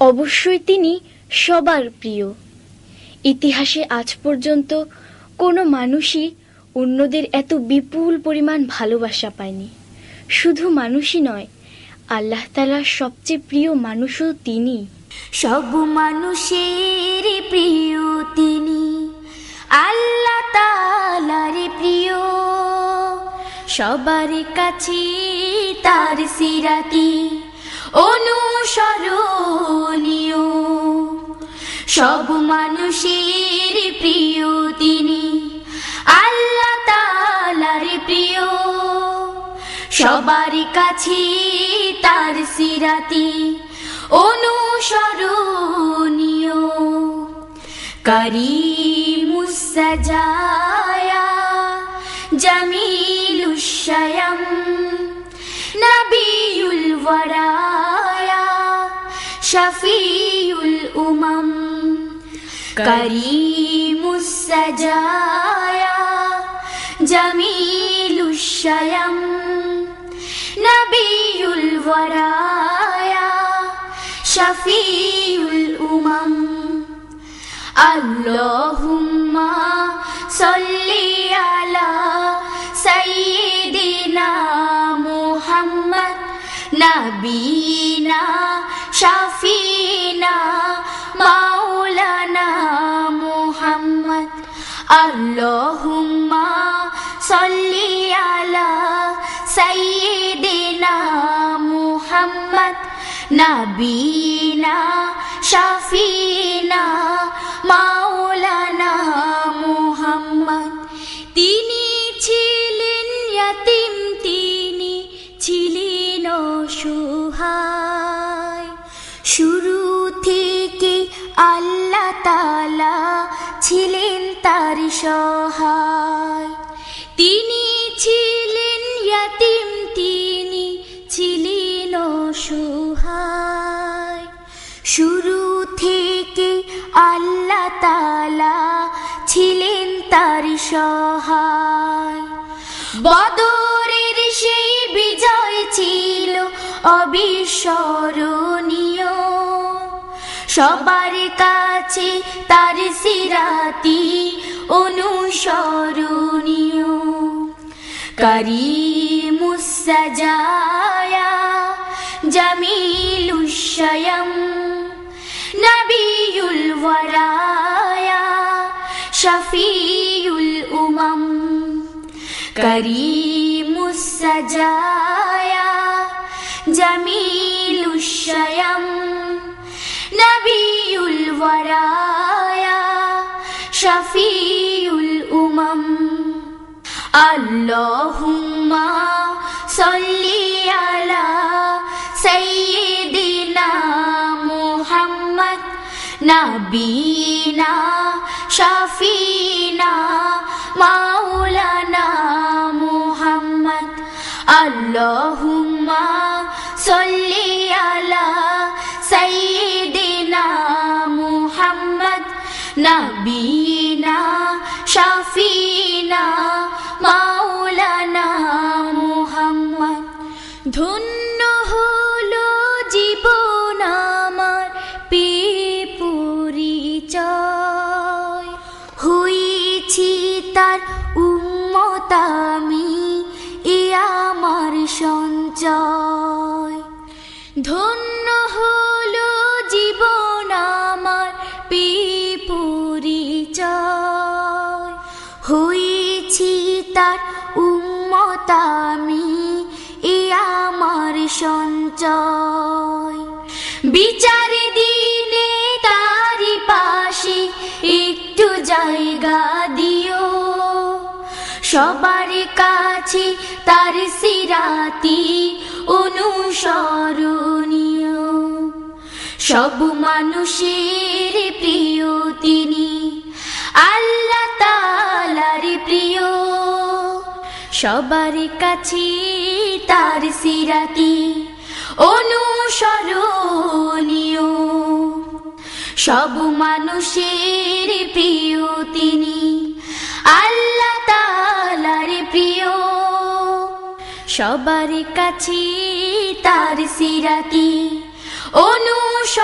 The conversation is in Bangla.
অবশ্যই তিনি সবার প্রিয়। ইতিহাসে আজ পর্যন্ত কোনো মানুষই অন্যদের এত বিপুল পরিমাণ ভালোবাসা পায়নি। শুধু মানুষই নয়, আল্লাহ তাআলার সবচেয়ে প্রিয় মানুষও তিনি। সব মানুষের প্রিয় তিনি, আল্লাহ তাআলার প্রিয়। সবার কাছে তার সিরাতি অনুসরণীয়। সব মানুষের প্রিয় তিনি, আল্লাহ তাআলার প্রিয়। সবার কাছে তার সিরাতি অনুসরণীয়। করিমুস সাজায়া জামিলুশ শায়াম নবিয়ুল ওয়ারায়া শফিউল উমাম। করিমুস সাজায়া জামিলুশ শায়াম নবিয়ুল ওয়ারায়া শফিউল উমাম। আল্লাহুম্মা সাল্লি আলা সাইয়্যিদিনা মুহাম্মদ নবিনা শাফিনা মাওলানা মুহাম্মদ। আল্লাহুম্মা সাল্লি আলা সাইয়্যিদিনা মুহাম্মদ নবিনা শাফিনা মাওলানা মুহাম্মদ। তিনি ছিলেন ইয়াতীম, তিনি ছিলেন অসহায়। শুরু থেকে আল্লাহ তাআলা ছিলেন তার সহায়। তিনি ছিলেন ইয়াতীম, তিনি ছিলেন অসহায়। শুরু থেকে আল্লাহ তাআলা ছিলেন তার সহায়। বদরের সেই বিজয় ছিল অবিস্মরণীয়। সবার কাছে তার সিরাতি অনুসরণীয়। করিমুস সাজায়া জামিলুশ শায়াম নবিয়ুল ওয়ারায়া শফিউল উমাম। করিমুস সাজায়া জামিলুশ শায়াম নবিয়ুল ওয়ারায়া শফিউল উমাম। আল্লাহুম্মা সাল্লি আলা সাইয়্যিদিনা মুহাম্মদ নবিনা শাফিনা মাওলানা মুহাম্মদ। আল্লাহুম্মা সাল্লি আলা সাইয়্যিদিনা মুহাম্মদ নবিনা শাফিনা মাওলানা মুহাম্মদ। ধন্য হলো জীবন আমার পেয়ে পরিচয়। হয়েছি তার উম্মত আমি, এ আমার সঞ্চয়। ধন্য হলো জীবন আমার পেয়ে পরিচয়। হয়েছি তার উম্মত আমি, এ আমার সঞ্চয়। বিচার দিনে তারি পাশে একটু জায়গা দিও। সবার কাছে তার সিরাতি অনুসরণীয়। সব মানুষের প্রিয় তিনি, আল্লাহ তাআলার প্রিয়। সবার কাছে তার সিরাতি অনুসরণীয়। সব মানুষের প্রিয় তিনি, আল্লাহ তাআলার প্রিয়। সবার কাছে তার সিরাতি অনুসরণীয়।